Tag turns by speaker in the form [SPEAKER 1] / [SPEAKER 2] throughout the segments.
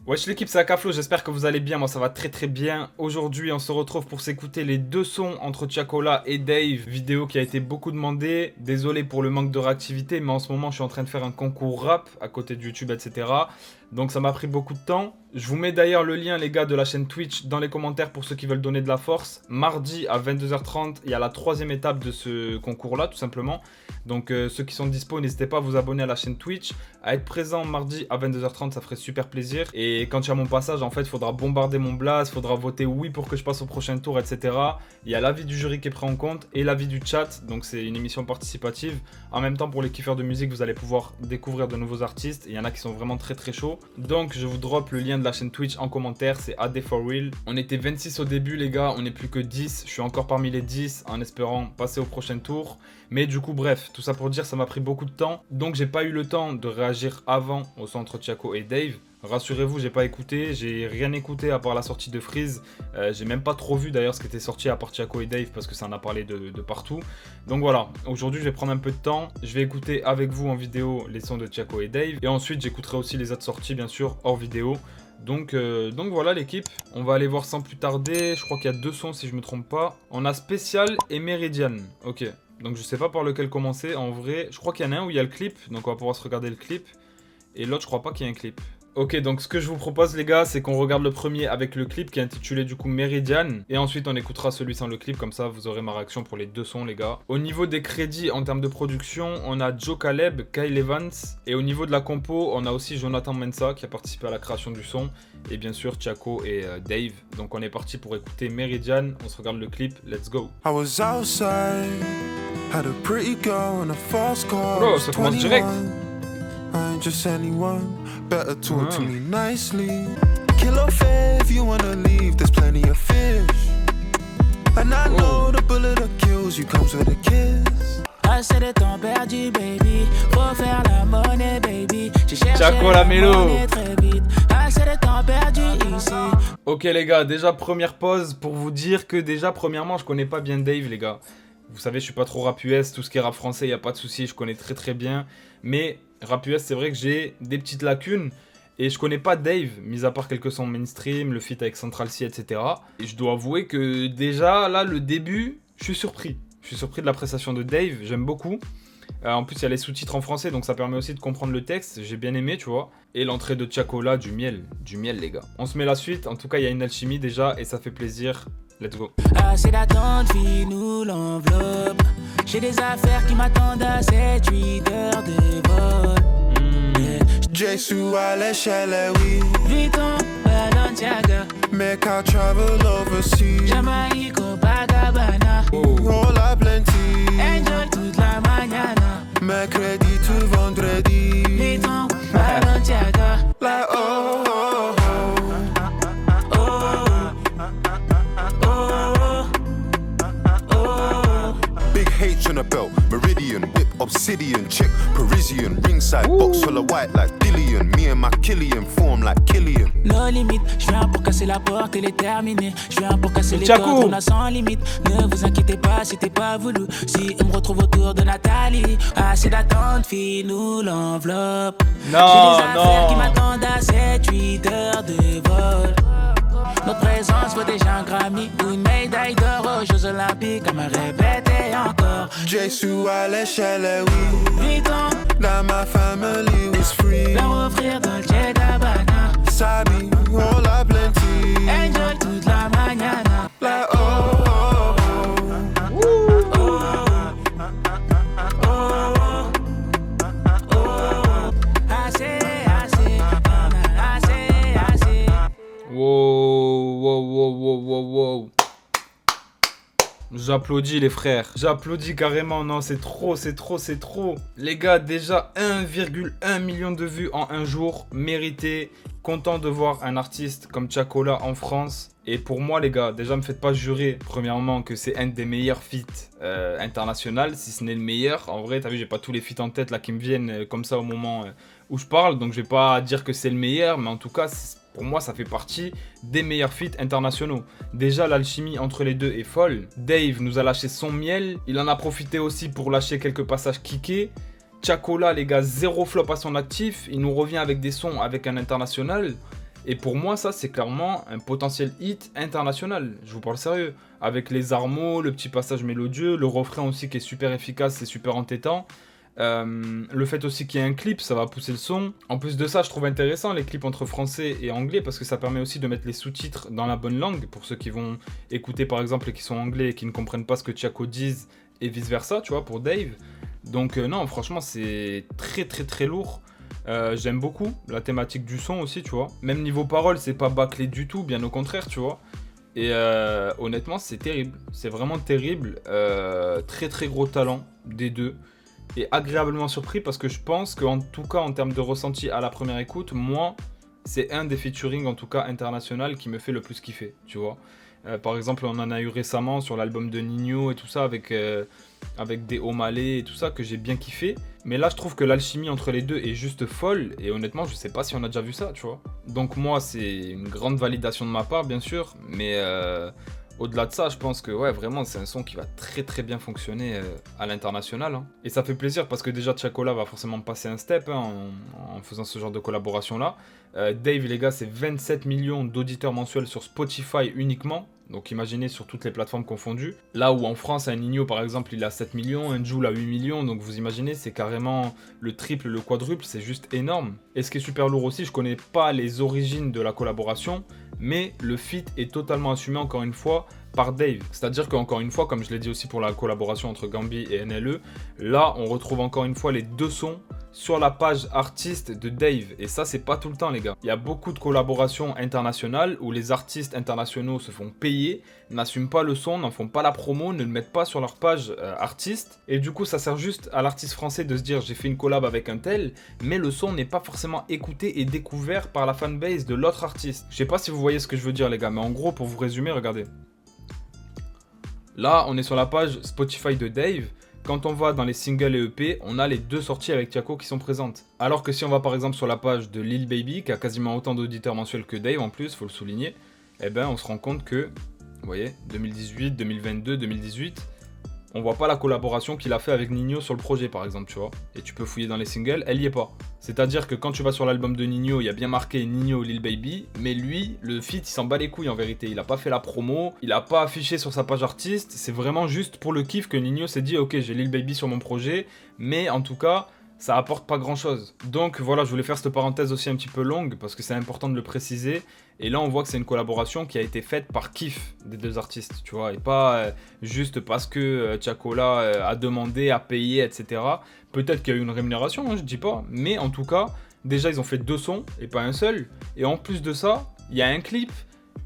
[SPEAKER 1] Wesh l'équipe, c'est Akaflo, j'espère que vous allez bien, moi ça va très très bien. Aujourd'hui on se retrouve pour s'écouter les deux sons entre Tiakola et Dave, vidéo qui a été beaucoup demandée. Désolé pour le manque de réactivité, mais en ce moment je suis en train de faire un concours rap à côté de YouTube, etc. Donc ça m'a pris beaucoup de temps. Je vous mets d'ailleurs le lien les gars de la chaîne Twitch dans les commentaires pour ceux qui veulent donner de la force. Mardi à 22h30, il y a la troisième étape de ce concours là tout simplement. Donc ceux qui sont dispo, n'hésitez pas à vous abonner à la chaîne Twitch, à être présent mardi à 22h30, ça ferait super plaisir. Et quand il y a mon passage, en fait, il faudra bombarder mon blast, il faudra voter oui pour que je passe au prochain tour, etc. Il y a l'avis du jury qui est pris en compte et l'avis du chat, donc c'est une émission participative. En même temps, pour les kiffeurs de musique, vous allez pouvoir découvrir de nouveaux artistes. Il y en a qui sont vraiment très très chauds. Donc je vous drop le lien de la chaîne Twitch en commentaire, c'est AD4Real. On était 26 au début les gars, on n'est plus que 10. Je suis encore parmi les 10 en espérant passer au prochain tour. Mais du coup bref, tout ça pour dire, ça m'a pris beaucoup de temps. Donc j'ai pas eu le temps de réagir avant au son entre Tiako et Dave. Rassurez-vous, j'ai pas écouté, j'ai rien écouté à part la sortie de Freeze. J'ai même pas trop vu d'ailleurs ce qui était sorti à part Tiako et Dave parce que ça en a parlé de partout. Donc voilà, aujourd'hui je vais prendre un peu de temps. Je vais écouter avec vous en vidéo les sons de Tiako et Dave. Et ensuite j'écouterai aussi les autres sorties bien sûr hors vidéo. Donc voilà l'équipe, on va aller voir sans plus tarder. Je crois qu'il y a deux sons si je me trompe pas. On a Spécial et Meridian. Ok, donc je sais pas par lequel commencer. En vrai, je crois qu'il y en a un où il y a le clip. Donc on va pouvoir se regarder le clip. Et l'autre je crois pas qu'il y ait un clip. Ok, donc ce que je vous propose les gars, c'est qu'on regarde le premier avec le clip qui est intitulé du coup Meridian. Et ensuite on écoutera celui sans le clip, comme ça vous aurez ma réaction pour les deux sons les gars. Au niveau des crédits en termes de production, on a Joe Caleb, Kyle Evans. Et au niveau de la compo, on a aussi Jonathan Mensah qui a participé à la création du son. Et bien sûr Tiako et Dave. Donc on est parti pour écouter Meridian, on se regarde le clip, let's go.
[SPEAKER 2] I was outside, had a pretty girl and a fast car.
[SPEAKER 1] Oh, ça commence direct.
[SPEAKER 2] I ain't just anyone, better talk to me nicely. Kill off if you wanna leave, there's plenty of fish. And I know the bullet that kills you comes with a kiss.
[SPEAKER 3] Assez de temps perdu, baby. Faut faire la monnaie, baby. J'ai cherché
[SPEAKER 1] Tiako la mélo.
[SPEAKER 3] monnaie très vite. Assez de temps perdu ici.
[SPEAKER 1] Ok les gars, déjà première pause pour vous dire que déjà premièrement je connais pas bien Dave les gars. Vous savez je suis pas trop rap US, tout ce qui est rap français y a pas de souci, je connais très très bien. Mais rap US c'est vrai que j'ai des petites lacunes. Et je connais pas Dave, mis à part quelques sons mainstream, le feat avec Central C, etc. Et je dois avouer que déjà là le début, je suis surpris. Je suis surpris de la prestation de Dave, j'aime beaucoup. En plus, il y a les sous-titres en français, donc ça permet aussi de comprendre le texte. J'ai bien aimé, tu vois. Et l'entrée de Tiakola, du miel, les gars. On se met la suite. En tout cas, il y a une alchimie déjà et ça fait plaisir. Let's go.
[SPEAKER 3] Assez d'attente, file-nous l'enveloppe. J'ai des affaires qui m'attendent à 7-8 heures de vol.
[SPEAKER 2] Jesu à l'échelle, oui.
[SPEAKER 3] Vuitton, Balenciaga,
[SPEAKER 2] Make I travel overseas.
[SPEAKER 3] Jamaïque, Copacabana.
[SPEAKER 2] All I plenty.
[SPEAKER 3] Enjoy toute la mañana.
[SPEAKER 2] Mercredi to vendredi.
[SPEAKER 3] Vuitton, Balenciaga.
[SPEAKER 2] Like oh, oh, oh. Big H on a belt, Meridian, whip, obsidian, chick, Parisian, ringside, box full of white like Dillian, me and my Killian, form like Killian.
[SPEAKER 3] No limite, je viens pour casser la porte, elle est terminée. Je viens pour casser les
[SPEAKER 1] Tiako.
[SPEAKER 3] codes, on a sans limite. Ne vous inquiétez pas, c'était pas voulu. Si on me retrouve autour de Nathalie, assez d'attente, file-nous l'enveloppe.
[SPEAKER 1] Non,
[SPEAKER 3] J'ai des affaires qui
[SPEAKER 1] non.
[SPEAKER 3] m'attendent à 7-8 heures de vol. Notre présence vaut déjà un Grammy ou une médaille d'or aux Jeux Olympiques, à me répéter encore.
[SPEAKER 2] Jesu à l'échelle, oui.
[SPEAKER 3] Vuitton,
[SPEAKER 2] Now my family was free.
[SPEAKER 3] leur offrir Dolce Gabbana.
[SPEAKER 2] Sabi, all I plenty.
[SPEAKER 3] Enjoy toute la mañana.
[SPEAKER 2] Like oh, oh,
[SPEAKER 1] Wow. J'applaudis les frères. J'applaudis carrément. Non, c'est trop. Les gars, déjà 1,1 million de vues en un jour. Mérité. Content de voir un artiste comme Tiakola en France. Et pour moi, les gars, déjà, me faites pas jurer, premièrement, que c'est un des meilleurs feats internationaux, si ce n'est le meilleur. En vrai, t'as vu, j'ai pas tous les feats en tête là qui me viennent comme ça au moment où je parle. Donc, je vais pas dire que c'est le meilleur, mais en tout cas, pour moi, ça fait partie des meilleurs feats internationaux. Déjà, l'alchimie entre les deux est folle. Dave nous a lâché son miel. Il en a profité aussi pour lâcher quelques passages kickés. Tiakola, les gars, zéro flop à son actif. Il nous revient avec des sons avec un international. Et pour moi, ça, c'est clairement un potentiel hit international. Je vous parle sérieux. Avec les armeaux, le petit passage mélodieux, le refrain aussi qui est super efficace, c'est super entêtant. Le fait aussi qu'il y ait un clip, ça va pousser le son. En plus de ça, je trouve intéressant les clips entre français et anglais parce que ça permet aussi de mettre les sous-titres dans la bonne langue pour ceux qui vont écouter par exemple et qui sont anglais et qui ne comprennent pas ce que Tiako dise et vice versa, tu vois, pour Dave. Donc non, franchement, c'est très très très lourd. J'aime beaucoup la thématique du son aussi, tu vois. Même niveau parole, c'est pas bâclé du tout, bien au contraire, tu vois. Et honnêtement, c'est terrible. C'est vraiment terrible. Très très gros talent des deux. Et agréablement surpris parce que je pense qu'en tout cas, en termes de ressenti à la première écoute, moi, c'est un des featuring, en tout cas international, qui me fait le plus kiffer, tu vois. Par exemple, on en a eu récemment sur l'album de Ninho et tout ça, avec des Omalé et tout ça, que j'ai bien kiffé. Mais là, je trouve que l'alchimie entre les deux est juste folle. Et honnêtement, je sais pas si on a déjà vu ça, tu vois. Donc moi, c'est une grande validation de ma part, bien sûr. Mais au-delà de ça, je pense que ouais, vraiment, c'est un son qui va très très bien fonctionner à l'international. Hein. Et ça fait plaisir parce que déjà, Tiakola va forcément passer un step hein, en faisant ce genre de collaboration-là. Dave, les gars, c'est 27 millions d'auditeurs mensuels sur Spotify uniquement. Donc imaginez sur toutes les plateformes confondues. Là où en France, un Ninho par exemple, il a 7 millions, un Jul a 8 millions. Donc vous imaginez, c'est carrément le triple, le quadruple, c'est juste énorme. Et ce qui est super lourd aussi, je connais pas les origines de la collaboration, mais le feat est totalement assumé encore une fois par Dave. C'est-à-dire qu'encore une fois, comme je l'ai dit aussi pour la collaboration entre Gambi et NLE, là on retrouve encore une fois les deux sons sur la page artiste de Dave. Et ça, c'est pas tout le temps, les gars. Il y a beaucoup de collaborations internationales où les artistes internationaux se font payer, n'assument pas le son, n'en font pas la promo, ne le mettent pas sur leur page artiste. Et du coup, ça sert juste à l'artiste français de se dire j'ai fait une collab avec un tel, mais le son n'est pas forcément écouté et découvert par la fanbase de l'autre artiste. Je sais pas si vous voyez ce que je veux dire, les gars, mais en gros, pour vous résumer, regardez. Là, on est sur la page Spotify de Dave. Quand on va dans les singles et EP, on a les deux sorties avec Tiako qui sont présentes. Alors que si on va par exemple sur la page de Lil Baby, qui a quasiment autant d'auditeurs mensuels que Dave en plus, faut le souligner, eh ben on se rend compte que, vous voyez, 2018, 2022, 2018, on voit pas la collaboration qu'il a fait avec Ninho sur le projet par exemple, tu vois. Et tu peux fouiller dans les singles, elle y est pas. C'est-à-dire que quand tu vas sur l'album de Ninho, il y a bien marqué Ninho Lil Baby, mais lui, le feat, il s'en bat les couilles en vérité. Il a pas fait la promo, il a pas affiché sur sa page artiste, c'est vraiment juste pour le kiff que Ninho s'est dit ok, j'ai Lil Baby sur mon projet, mais en tout cas, ça apporte pas grand chose. Donc voilà, je voulais faire cette parenthèse aussi un petit peu longue parce que c'est important de le préciser. Et là, on voit que c'est une collaboration qui a été faite par kiff des deux artistes, tu vois, et pas juste parce que Tiakola a demandé, a payé, etc. Peut-être qu'il y a eu une rémunération, hein, je dis pas, mais en tout cas, déjà ils ont fait 2 sons et pas un seul. Et en plus de ça, il y a un clip.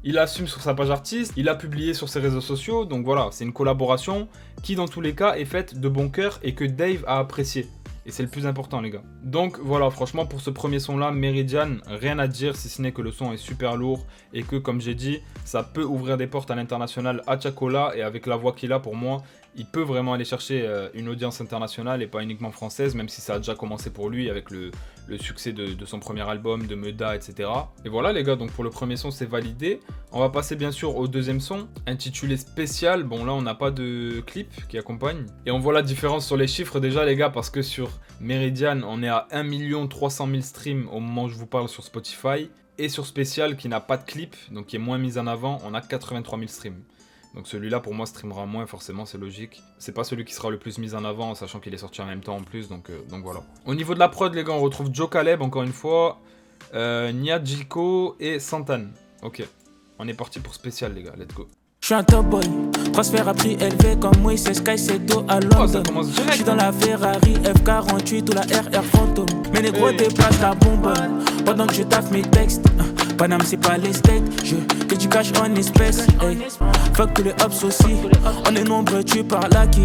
[SPEAKER 1] Il assume sur sa page artiste, il a publié sur ses réseaux sociaux, donc voilà, c'est une collaboration qui dans tous les cas est faite de bon cœur et que Dave a apprécié. Et c'est le plus important, les gars. Donc voilà, franchement, pour ce premier son-là, Meridian, rien à dire si ce n'est que le son est super lourd et que, comme j'ai dit, ça peut ouvrir des portes à l'international à Tiakola. Et avec la voix qu'il a, pour moi, il peut vraiment aller chercher une audience internationale et pas uniquement française, même si ça a déjà commencé pour lui avec le succès de son premier album, de Meda, etc. Et voilà, les gars, donc pour le premier son, c'est validé. On va passer bien sûr au deuxième son, intitulé Spécial. Bon, là, on n'a pas de clip qui accompagne. Et on voit la différence sur les chiffres déjà, les gars, parce que sur Meridian, on est à 1 300 000 streams au moment où je vous parle sur Spotify. Et sur Spécial, qui n'a pas de clip, donc qui est moins mis en avant, on a 83 000 streams. Donc celui-là, pour moi, streamera moins, forcément, c'est logique. C'est pas celui qui sera le plus mis en avant, sachant qu'il est sorti en même temps en plus, donc voilà. Au niveau de la prod, les gars, on retrouve Joe Caleb, encore une fois, Nia Jiko et Santan. Ok, on est parti pour Spécial, les gars, let's go.
[SPEAKER 3] Je suis un top boy, transfert à prix élevé comme Moïse Sky Seto à London. Je suis dans la Ferrari F48 ou la RR Phantom. Mes négros dépassent la bonbonne pendant que je taffe mes textes. Paname c'est pas les steaks, je que du cash en espèces. Hey. Fuck tous les hops aussi, on est nombreux, tu parles à qui?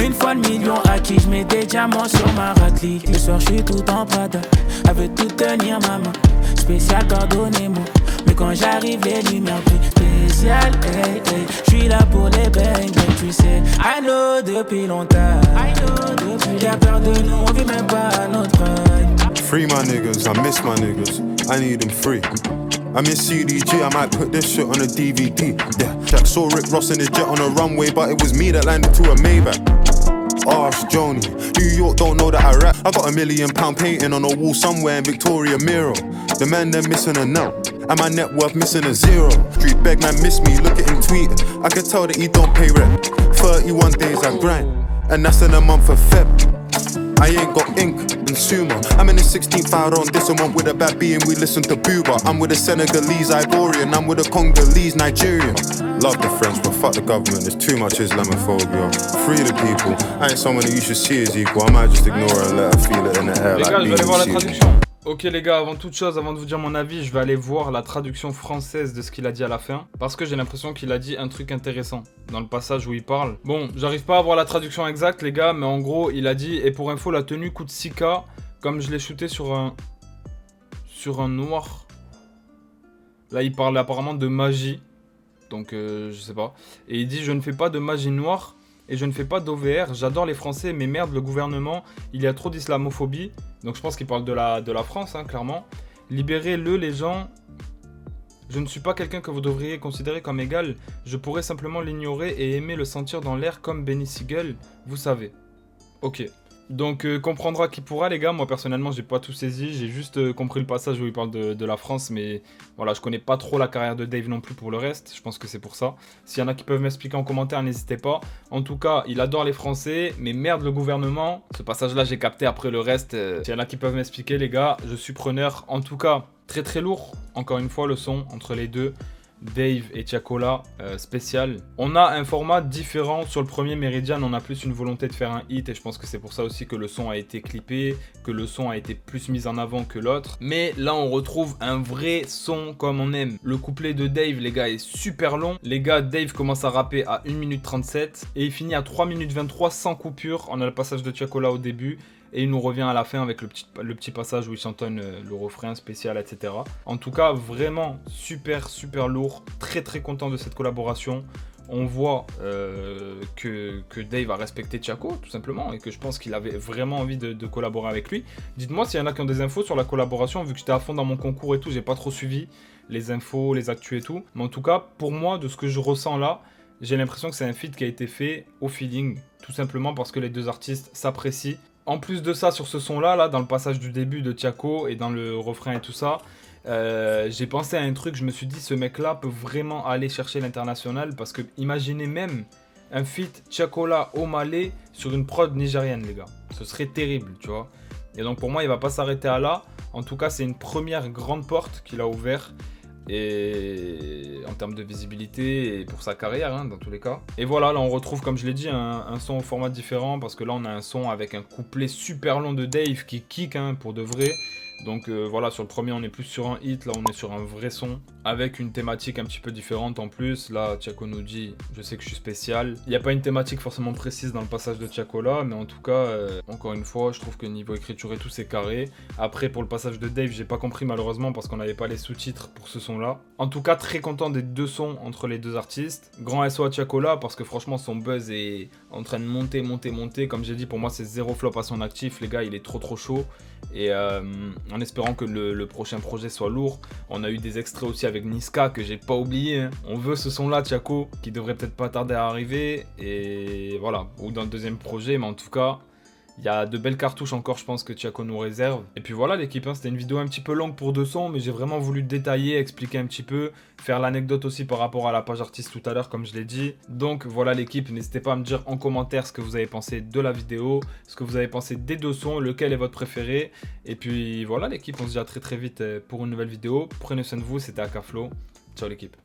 [SPEAKER 3] Une fois le million acquis, je mets des diamants sur ma raclée. Le soir je suis tout en Prada, avec tout tenir ma main. Spécial pardonnez-moi, mais quand j'arrive les lumières brillent. Spécial, hey, hey, je suis là pour les bangs, tu sais. I know depuis longtemps, y'a peur de nous, on vit même pas notre ride.
[SPEAKER 2] Free my niggas, I miss my niggas, I need them free. I miss CDG, I might put this shit on a DVD. Yeah, Jack saw Rick Ross in his jet on a runway, but it was me that landed to a Maybach. Ask Joni, New York don't know that I rap. I got £1 million painting on a wall somewhere in Victoria Miro. The man they're missing a note. and my net worth missing a zero. Street beg man miss me, look at him tweeting. I can tell that he don't pay rent. 31 days I grind, and that's in a month of Feb. I ain't got ink and sumo. I'm in the 16th out on this one with a bad B and we listen to Booba. I'm with a Senegalese Ivorian, I'm with a Congolese Nigerian. Love the French, but fuck the government, there's too much Islamophobia. Free the people, I ain't someone that you should see as equal. I might just ignore her and let her feel it in the air.
[SPEAKER 1] Les
[SPEAKER 2] like
[SPEAKER 1] gars, je vais aller voir la
[SPEAKER 2] BBC.
[SPEAKER 1] traduction. Ok les gars, avant toute chose, avant de vous dire mon avis, je vais aller voir la traduction française de ce qu'il a dit à la fin. Parce que j'ai l'impression qu'il a dit un truc intéressant dans le passage où il parle. Bon, j'arrive pas à voir la traduction exacte les gars, mais en gros, il a dit « Et pour info, la tenue coûte 6K, comme je l'ai shooté sur un noir. » Là, il parle apparemment de magie. Donc, je sais pas. Et il dit « Je ne fais pas de magie noire et je ne fais pas d'OVR. J'adore les Français, mais merde, le gouvernement, il y a trop d'islamophobie. » Donc je pense qu'il parle de la France, hein, clairement. Libérez-le, les gens. Je ne suis pas quelqu'un que vous devriez considérer comme égal. Je pourrais simplement l'ignorer et aimer le sentir dans l'air comme Benny Siegel. Vous savez. Ok. Donc comprendra qui pourra les gars, moi personnellement j'ai pas tout saisi, j'ai juste compris le passage où il parle de la France, mais voilà, je connais pas trop la carrière de Dave non plus pour le reste, je pense que c'est pour ça. S'il y en a qui peuvent m'expliquer en commentaire, n'hésitez pas. En tout cas, il adore les Français, mais merde le gouvernement, ce passage là j'ai capté, après le reste, s'il y en a qui peuvent m'expliquer les gars, je suis preneur. En tout cas, très très lourd, encore une fois le son entre les deux. Dave et Tiakola spécial. On a un format différent sur le premier Meridian, on a plus une volonté de faire un hit et je pense que c'est pour ça aussi que le son a été clippé, que le son a été plus mis en avant que l'autre. Mais là on retrouve un vrai son comme on aime. Le couplet de Dave les gars est super long. Les gars, Dave commence à rapper à 1 minute 37 et il finit à 3 minutes 23 sans coupure. On a le passage de Tiakola au début. Et il nous revient à la fin avec le petit passage où il chantonne le refrain spécial, etc. En tout cas, vraiment super lourd. Très très content de cette collaboration. On voit que Dave a respecté Tiako, tout simplement. Et que je pense qu'il avait vraiment envie de collaborer avec lui. Dites-moi s'il y en a qui ont des infos sur la collaboration. Vu que j'étais à fond dans mon concours et tout, j'ai pas trop suivi les infos, les actus et tout. Mais en tout cas, pour moi, de ce que je ressens là, j'ai l'impression que c'est un feat qui a été fait au feeling. Tout simplement parce que les deux artistes s'apprécient. En plus de ça, sur ce son-là, dans le passage du début de Tiako et dans le refrain et tout ça, j'ai pensé à un truc, je me suis dit, ce mec-là peut vraiment aller chercher l'international parce que imaginez même un feat Tiakola Omale sur une prod nigérienne, les gars. Ce serait terrible, tu vois. Et donc pour moi, il va pas s'arrêter à là. En tout cas, c'est une première grande porte qu'il a ouverte. Et en termes de visibilité et pour sa carrière hein, dans tous les cas. Et voilà, là on retrouve comme je l'ai dit un son au format différent parce que là on a un son avec un couplet super long de Dave qui kick hein, pour de vrai. Donc voilà, sur le premier on est plus sur un hit, là on est sur un vrai son avec une thématique un petit peu différente en plus. Là Tiako nous dit je sais que je suis spécial. Il n'y a pas une thématique forcément précise dans le passage de Tiako là, mais en tout cas encore une fois je trouve que niveau écriture et tout c'est carré. Après pour le passage de Dave j'ai pas compris malheureusement parce qu'on n'avait pas les sous-titres pour ce son là. En tout cas très content des deux sons entre les deux artistes. Grand SO à Tiako là parce que franchement son buzz est en train de monter. Comme j'ai dit pour moi c'est 0 flop à son actif les gars, il est trop chaud. Et en espérant que le prochain projet soit lourd. On a eu des extraits aussi avec Niska que j'ai pas oublié hein. On veut ce son là Tiako qui devrait peut-être pas tarder à arriver. Et voilà, ou dans le deuxième projet. Mais en tout cas il y a de belles cartouches encore je pense que Tiako nous réserve. Et puis voilà l'équipe hein, c'était une vidéo un petit peu longue pour deux sons. Mais j'ai vraiment voulu détailler, expliquer un petit peu. Faire l'anecdote aussi par rapport à la page artiste tout à l'heure comme je l'ai dit. Donc voilà l'équipe, n'hésitez pas à me dire en commentaire ce que vous avez pensé de la vidéo. Ce que vous avez pensé des deux sons, lequel est votre préféré. Et puis voilà l'équipe, on se dit à très vite pour une nouvelle vidéo. Prenez soin de vous, c'était Akaflo. Ciao l'équipe.